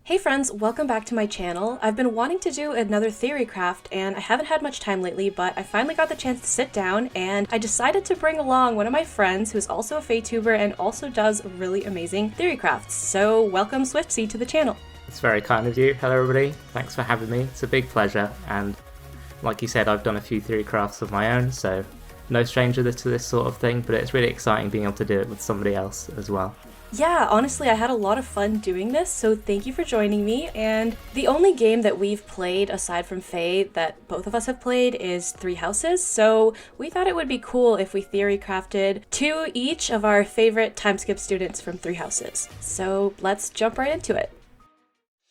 Hey friends, welcome back to my channel. I've been wanting to do another Theorycraft and I haven't had much time lately, but I finally got the chance to sit down and I decided to bring along one of my friends who's also a FEH and also does really amazing Theorycrafts. So welcome Swiftsea to the channel. It's very kind of you. Hello everybody, thanks for having me. It's a big pleasure, and like you said, I've done a few Theorycrafts of my own, so no stranger to this sort of thing, but it's really exciting being able to do it with somebody else as well. Yeah, honestly, I had a lot of fun doing this, so thank you for joining me. And the only game that we've played aside from Fae that both of us have played is Three Houses, so we thought it would be cool if we theorycrafted two each of our favorite Timeskip students from Three Houses. So let's jump right into it.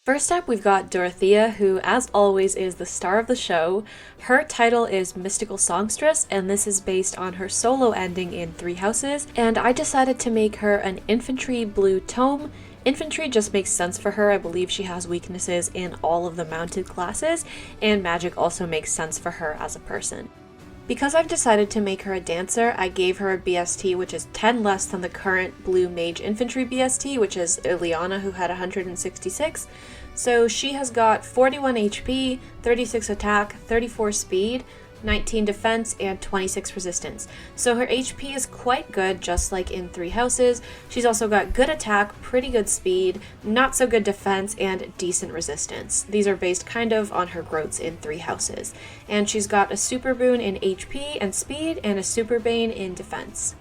First up, we've got Dorothea, who, as always, is the star of the show. Her title is Mystical Songstress, and this is based on her solo ending in Three Houses, and I decided to make her an infantry blue tome. Infantry just makes sense for her. I believe she has weaknesses in all of the mounted classes, and magic also makes sense for her as a person. Because I've decided to make her a dancer, I gave her a BST which is 10 less than the current blue mage infantry BST, which is Ileana, who had 166. So she has got 41 HP, 36 attack, 34 speed, 19 defense, and 26 resistance. So her HP is quite good, just like in Three Houses. She's also got good attack, pretty good speed, not so good defense, and decent resistance. These are based kind of on her growths in Three Houses. And she's got a super boon in HP and speed, and a super bane in defense.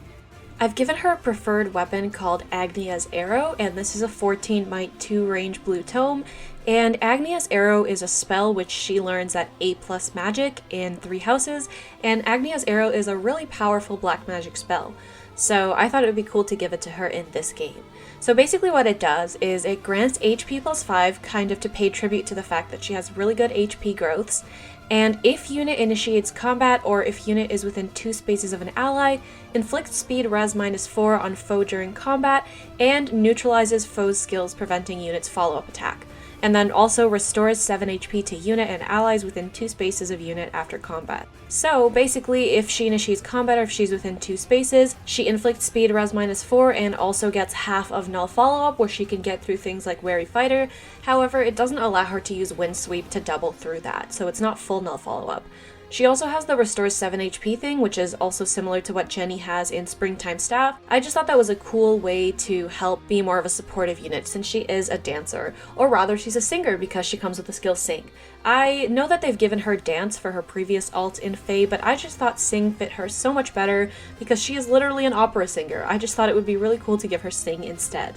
I've given her a preferred weapon called Agnia's Arrow, and this is a 14 might 2 range blue tome, and Agnia's Arrow is a spell which she learns at A+ magic in Three Houses, and Agnia's Arrow is a really powerful black magic spell. So I thought it would be cool to give it to her in this game. So basically what it does is it grants HP +5, kind of to pay tribute to the fact that she has really good HP growths, and if unit initiates combat or if unit is within 2 spaces of an ally, inflicts speed res -4 on foe during combat, and neutralizes foe's skills preventing unit's follow-up attack. And then also restores 7 HP to unit and allies within 2 spaces of unit after combat. So basically, if she initiates combat or if she's within 2 spaces, she inflicts speed res -4 and also gets half of null follow-up, where she can get through things like Wary Fighter. However, it doesn't allow her to use Wind Sweep to double through that, so it's not full null follow-up. She also has the restores 7 HP thing, which is also similar to what Jenny has in Springtime Staff. I just thought that was a cool way to help be more of a supportive unit since she is a dancer, or rather she's a singer because she comes with the skill Sing. I know that they've given her Dance for her previous alt in Fae, but I just thought Sing fit her so much better because she is literally an opera singer. I just thought it would be really cool to give her Sing instead.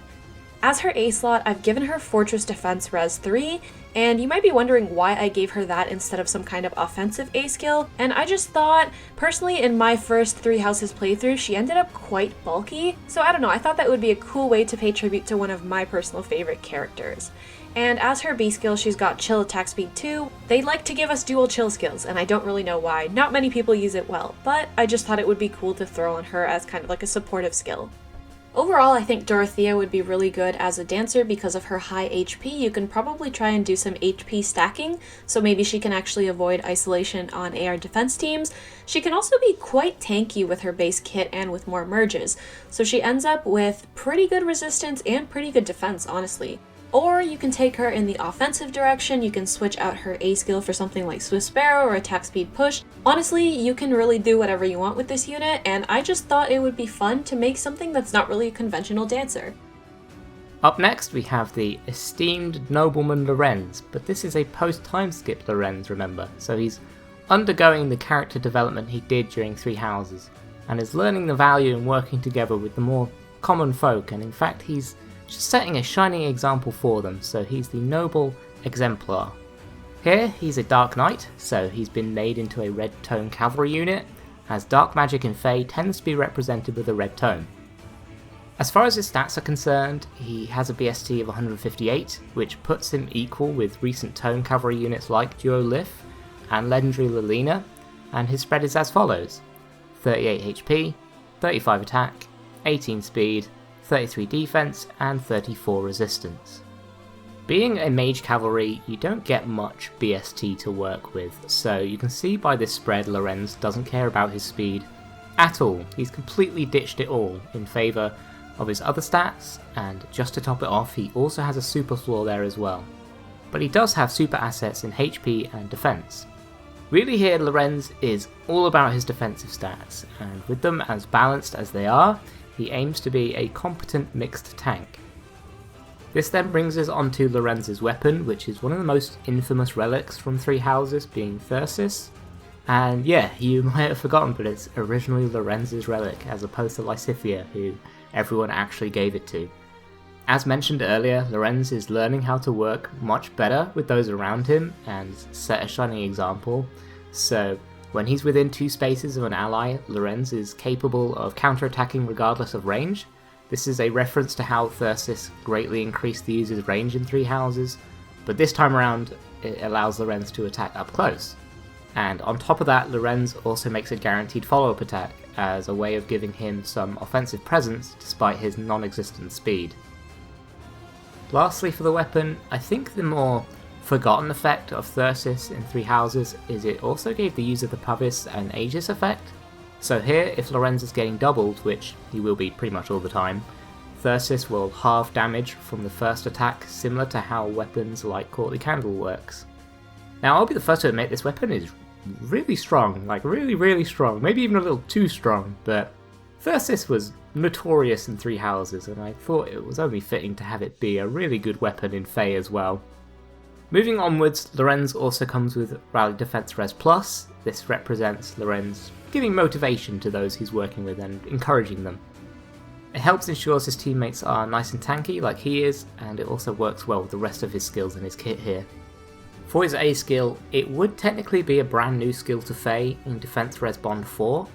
As her A slot, I've given her Fortress Defense Res 3, and you might be wondering why I gave her that instead of some kind of offensive A skill, and I just thought, personally in my first Three Houses playthrough, she ended up quite bulky, so I don't know, I thought that would be a cool way to pay tribute to one of my personal favorite characters. And as her B skill, she's got Chill Attack Speed 2. They like to give us dual chill skills, and I don't really know why. Not many people use it well, but I just thought it would be cool to throw on her as kind of like a supportive skill. Overall, I think Dorothea would be really good as a dancer because of her high HP. You can probably try and do some HP stacking, so maybe she can actually avoid isolation on AR defense teams. She can also be quite tanky with her base kit and with more merges, so she ends up with pretty good resistance and pretty good defense, honestly. Or you can take her in the offensive direction. You can switch out her A skill for something like Swift Sparrow or Attack Speed Push. Honestly, you can really do whatever you want with this unit, and I just thought it would be fun to make something that's not really a conventional dancer. Up next we have the esteemed nobleman Lorenz, but this is a post-Timeskip Lorenz, remember, so he's undergoing the character development he did during Three Houses, and is learning the value in working together with the more common folk, and in fact he's just setting a shining example for them, so he's the noble exemplar. Here he's a dark knight, so he's been made into a red tone cavalry unit, as dark magic in Fae tends to be represented with a red tone. As far as his stats are concerned, he has a BST of 158, which puts him equal with recent tone cavalry units like Duo Lif and legendary Lilina, and his spread is as follows: 38 HP, 35 attack, 18 speed, 33 defense, and 34 resistance. Being a mage cavalry, you don't get much BST to work with, so you can see by this spread Lorenz doesn't care about his speed at all. He's completely ditched it all in favour of his other stats, and just to top it off, he also has a super floor there as well. But he does have super assets in HP and defense. Really here, Lorenz is all about his defensive stats, and with them as balanced as they are, he aims to be a competent mixed tank. This then brings us onto Lorenz's weapon, which is one of the most infamous relics from Three Houses, being Thyrsis. And yeah, you might have forgotten, but it's originally Lorenz's relic, as opposed to Lysithea, who everyone actually gave it to. As mentioned earlier, Lorenz is learning how to work much better with those around him and set a shining example. So when he's within 2 spaces of an ally, Lorenz is capable of counterattacking regardless of range. This is a reference to how Thyrsis greatly increased the user's range in Three Houses, but this time around it allows Lorenz to attack up close. And on top of that, Lorenz also makes a guaranteed follow-up attack as a way of giving him some offensive presence despite his non-existent speed. Lastly for the weapon, I think the more forgotten effect of Thyrsis in Three Houses is it also gave the user the Pavis and Aegis effect. So here, if Lorenz is getting doubled, which he will be pretty much all the time, Thyrsis will halve damage from the first attack, similar to how weapons like Courtly Candle works. Now I'll be the first to admit this weapon is really strong, like really strong, maybe even a little too strong, but Thyrsis was notorious in Three Houses, and I thought it was only fitting to have it be a really good weapon in FEH as well. Moving onwards, Lorenz also comes with Rally Defense Res Plus. This represents Lorenz giving motivation to those he's working with and encouraging them. It helps ensure his teammates are nice and tanky like he is, and it also works well with the rest of his skills in his kit here. For his A skill, it would technically be a brand new skill to FEH in Defense Res Bond 4.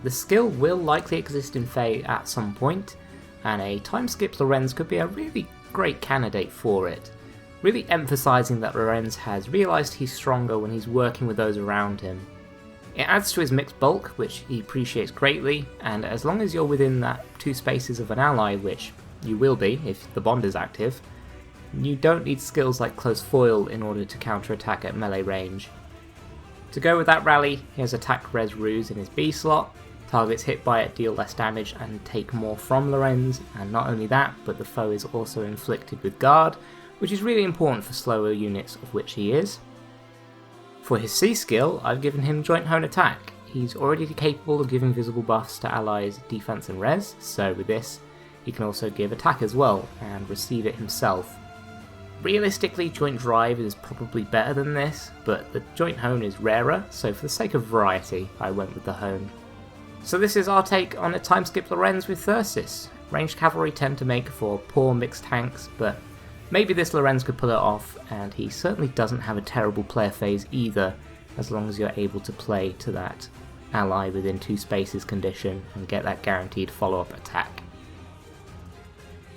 The skill will likely exist in FEH at some point, and a Timeskip Lorenz could be a really great candidate for it, really emphasising that Lorenz has realised he's stronger when he's working with those around him. It adds to his mixed bulk, which he appreciates greatly, and as long as you're within that 2 spaces of an ally, which you will be if the bond is active, you don't need skills like Close Foil in order to counterattack at melee range. To go with that rally, he has Attack Res Ruse in his B slot. Targets hit by it deal less damage and take more from Lorenz, and not only that, but the foe is also inflicted with Guard, which is really important for slower units, of which he is. For his C skill, I've given him Joint Hone Attack. He's already capable of giving visible buffs to allies' defense and res, so with this, he can also give attack as well, and receive it himself. Realistically, Joint Drive is probably better than this, but the Joint Hone is rarer, so for the sake of variety, I went with the Hone. So this is our take on a Timeskip Lorenz with Thyrsis. Ranged cavalry tend to make for poor mixed tanks, but maybe this Lorenz could pull it off, and he certainly doesn't have a terrible player phase either, as long as you're able to play to that ally within 2 spaces condition and get that guaranteed follow-up attack.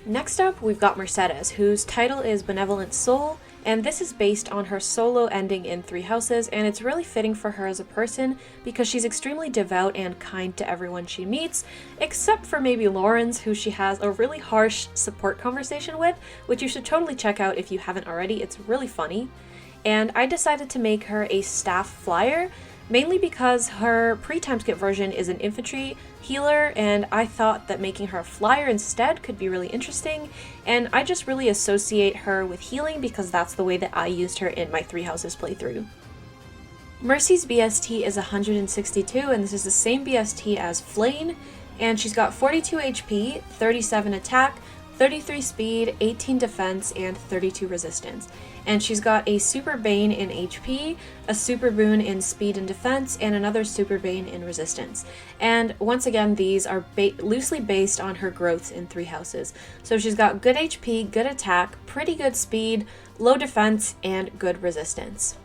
Next up, we've got Mercedes, whose title is Benevolent Soul, and this is based on her solo ending in Three Houses, and it's really fitting for her as a person because she's extremely devout and kind to everyone she meets, except for maybe Lorenz, who she has a really harsh support conversation with, which you should totally check out if you haven't already. It's really funny. And I decided to make her a staff flyer, mainly because her pre-Timeskip version is an infantry healer, and I thought that making her a flyer instead could be really interesting, and I just really associate her with healing because that's the way that I used her in my Three Houses playthrough. Mercy's BST is 162, and this is the same BST as Flane, and she's got 42 HP, 37 attack, 33 speed, 18 defense, and 32 resistance. And she's got a Super Bane in HP, a Super Boon in speed and defense, and another Super Bane in resistance. And once again, these are loosely based on her growths in Three Houses. So she's got good HP, good attack, pretty good speed, low defense, and good resistance.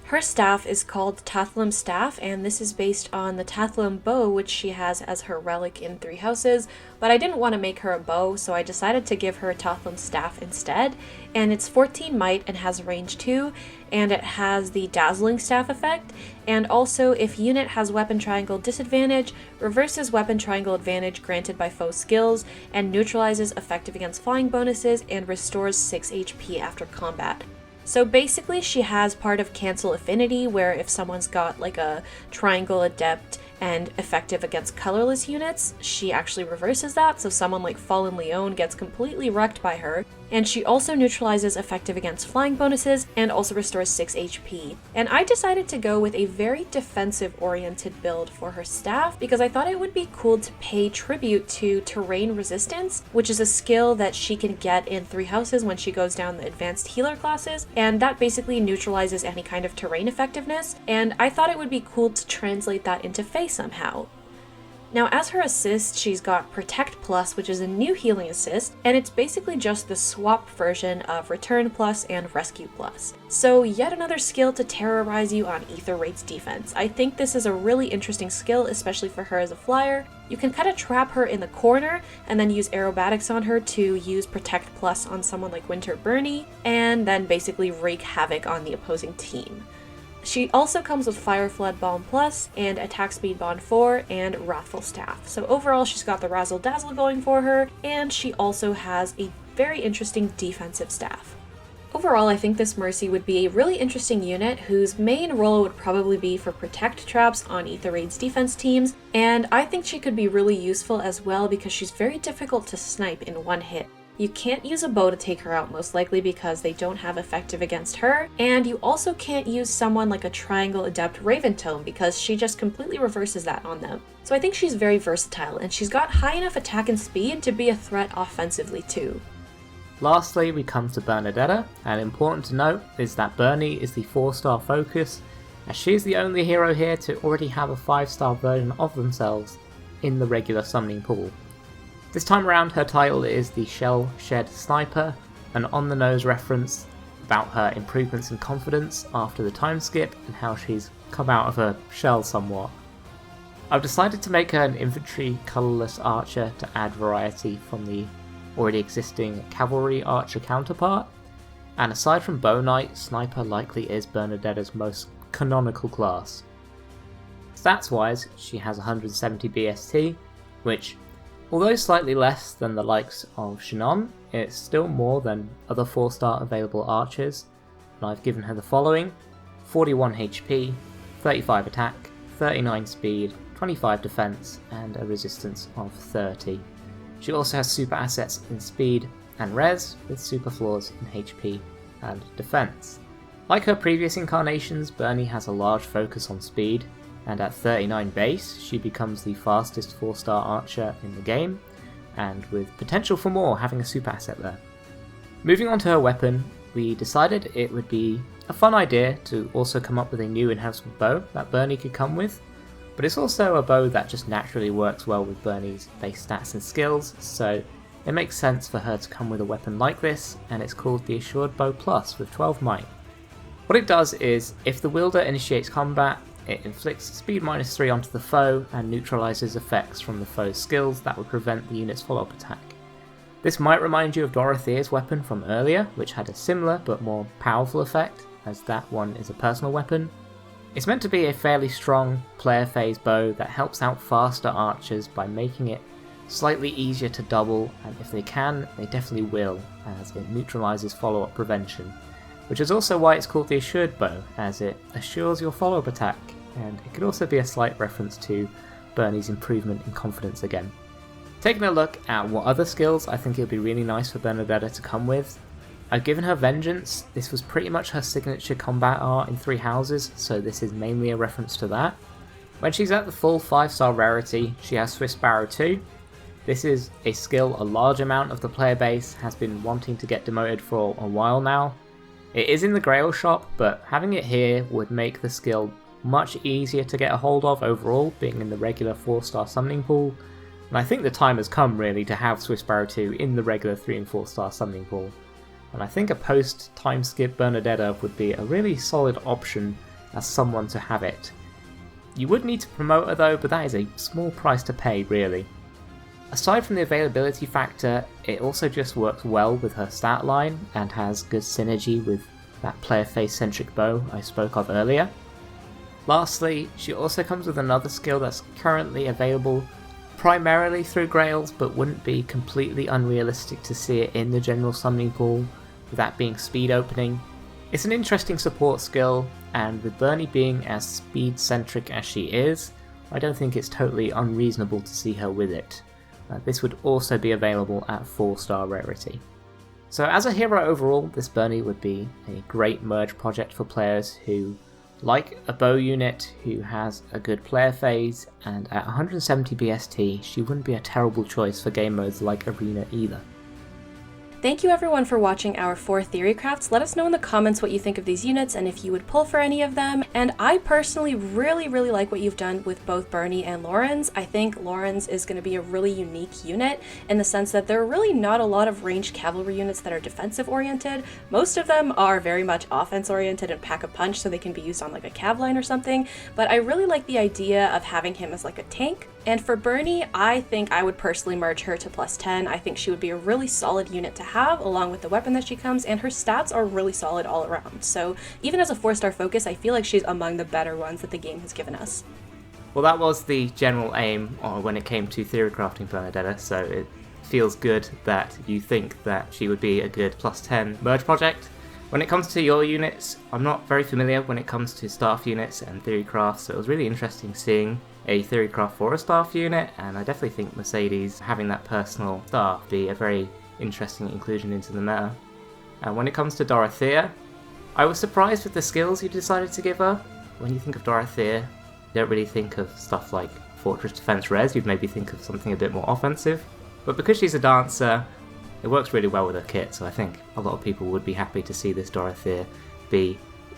Her staff is called Tathlum Staff, and this is based on the Tathlum Bow, which she has as her relic in Three Houses, but I didn't want to make her a bow, so I decided to give her a Tathlum Staff instead, and it's 14 might and has range 2, and it has the Dazzling Staff effect, and also if unit has Weapon Triangle disadvantage, reverses Weapon Triangle advantage granted by foe skills, and neutralizes effective against flying bonuses, and restores 6 HP after combat. So basically she has part of Cancel Affinity, where if someone's got like a Triangle Adept and effective against colorless units, she actually reverses that, so someone like Fallen Leon gets completely wrecked by her. And she also neutralizes effective against flying bonuses and also restores 6 HP. And I decided to go with a very defensive-oriented build for her staff because I thought it would be cool to pay tribute to Terrain Resistance, which is a skill that she can get in 3 houses when she goes down the advanced healer classes, and that basically neutralizes any kind of terrain effectiveness, and I thought it would be cool to translate that into Fae somehow. Now, as her assist, she's got Protect Plus, which is a new healing assist, and it's basically just the swap version of Return Plus and Rescue Plus. So yet another skill to terrorize you on Aether Raid's defense. I think this is a really interesting skill, especially for her as a flyer. You can kind of trap her in the corner and then use aerobatics on her to use Protect Plus on someone like Winter Bernie, and then basically wreak havoc on the opposing team. She also comes with Fire Flood Bomb Plus and Attack Speed Bond 4 and Wrathful Staff. So overall she's got the Razzle Dazzle going for her, and she also has a very interesting defensive staff. Overall, I think this Mercy would be a really interesting unit whose main role would probably be for protect traps on Aether Raid's defense teams, and I think she could be really useful as well because she's very difficult to snipe in one hit. You can't use a bow to take her out, most likely because they don't have effective against her, and you also can't use someone like a Triangle Adept Raventome because she just completely reverses that on them. So I think she's very versatile, and she's got high enough attack and speed to be a threat offensively too. Lastly, we come to Bernadetta, and important to note is that Bernie is the 4-star focus, as she is the only hero here to already have a 5-star version of themselves in the regular summoning pool. This time around, her title is the Shell Shed Sniper, an on-the-nose reference about her improvements in confidence after the time skip and how she's come out of her shell somewhat. I've decided to make her an infantry colourless archer to add variety from the already existing cavalry archer counterpart, and aside from Bow Knight, Sniper likely is Bernadetta's most canonical class. Stats wise, she has 170 BST, which, although slightly less than the likes of Shannon, it's still more than other 4-star available archers, and I've given her the following: 41 HP, 35 attack, 39 speed, 25 defense, and a resistance of 30. She also has super assets in speed and res, with super flaws in HP and defense. Like her previous incarnations, Bernie has a large focus on speed, and at 39 base, she becomes the fastest 4-star archer in the game, and with potential for more having a super asset there. Moving on to her weapon, we decided it would be a fun idea to also come up with a new enhancement bow that Bernie could come with, but it's also a bow that just naturally works well with Bernie's base stats and skills, so it makes sense for her to come with a weapon like this, and it's called the Assured Bow Plus with 12 might. What it does is, if the wielder initiates combat, it inflicts speed -3 onto the foe and neutralizes effects from the foe's skills that would prevent the unit's follow-up attack. This might remind you of Dorothea's weapon from earlier, which had a similar but more powerful effect, as that one is a personal weapon. It's meant to be a fairly strong player phase bow that helps out faster archers by making it slightly easier to double, and if they can, they definitely will, as it neutralizes follow-up prevention. Which is also why it's called the Assured Bow, as it assures your follow-up attack, and it could also be a slight reference to Bernie's improvement in confidence again. Taking a look at what other skills I think it would be really nice for Bernadetta to come with, I've given her Vengeance. This was pretty much her signature combat art in 3 houses, so this is mainly a reference to that. When she's at the full 5-star rarity, she has Swiss Sparrow 2. This is a skill a large amount of the player base has been wanting to get demoted for a while now. It is in the Grail shop, but having it here would make the skill much easier to get a hold of overall, being in the regular 4-star summoning pool, and I think the time has come really to have Swiss Sparrow 2 in the regular 3 and 4-star summoning pool, and I think a post-time skip Bernadetta would be a really solid option as someone to have it. You would need to promote her though, but that is a small price to pay really. Aside from the availability factor, it also just works well with her stat line and has good synergy with that player face centric bow I spoke of earlier. Lastly, she also comes with another skill that's currently available primarily through Grails, but wouldn't be completely unrealistic to see it in the general summoning pool, with that being speed opening. It's an interesting support skill, and with Bernie being as speed-centric as she is, I don't think it's totally unreasonable to see her with it. This would also be available at 4-star rarity. So as a hero overall, this Bernie would be a great merge project for players who like a bow unit who has a good player phase, and at 170 BST she wouldn't be a terrible choice for game modes like Arena either. Thank you everyone for watching our 4 theory crafts. Let us know in the comments what you think of these units and if you would pull for any of them. And I personally really like what you've done with both Bernie and Lorenz. I think Lorenz is going to be a really unique unit in the sense that there are really not a lot of ranged cavalry units that are defensive oriented. Most of them are very much offense oriented and pack a punch, so they can be used on like a cav line or something. But I really like the idea of having him as like a tank. And for Bernie, I think I would personally merge her to +10. I think she would be a really solid unit to have, along with the weapon that she comes, and her stats are really solid all around. So even as a 4-star focus, I feel like she's among the better ones that the game has given us. Well, that was the general aim when it came to Theorycrafting Bernadetta, so it feels good that you think that she would be a good +10 merge project. When it comes to your units, I'm not very familiar when it comes to staff units and Theorycraft, so it was really interesting seeing a Theorycraft for a staff unit, and I definitely think Mercedes having that personal staff be a very interesting inclusion into the meta. And when it comes to Dorothea, I was surprised with the skills you decided to give her. When you think of Dorothea, you don't really think of stuff like Fortress Defense Res, you'd maybe think of something a bit more offensive. But because she's a dancer, it works really well with her kit, so I think a lot of people would be happy to see this Dorothea be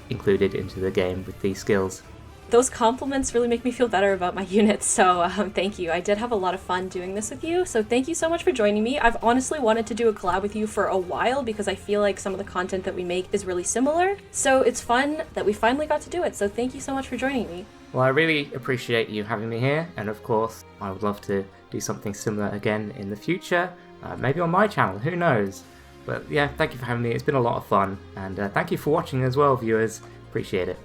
included into the game with these skills. Those compliments really make me feel better about my units, so thank you. I did have a lot of fun doing this with you, so thank you so much for joining me. I've honestly wanted to do a collab with you for a while because I feel like some of the content that we make is really similar, so it's fun that we finally got to do it, so thank you so much for joining me. Well, I really appreciate you having me here, and of course, I would love to do something similar again in the future, maybe on my channel, who knows? But yeah, thank you for having me, it's been a lot of fun, and thank you for watching as well, viewers, appreciate it.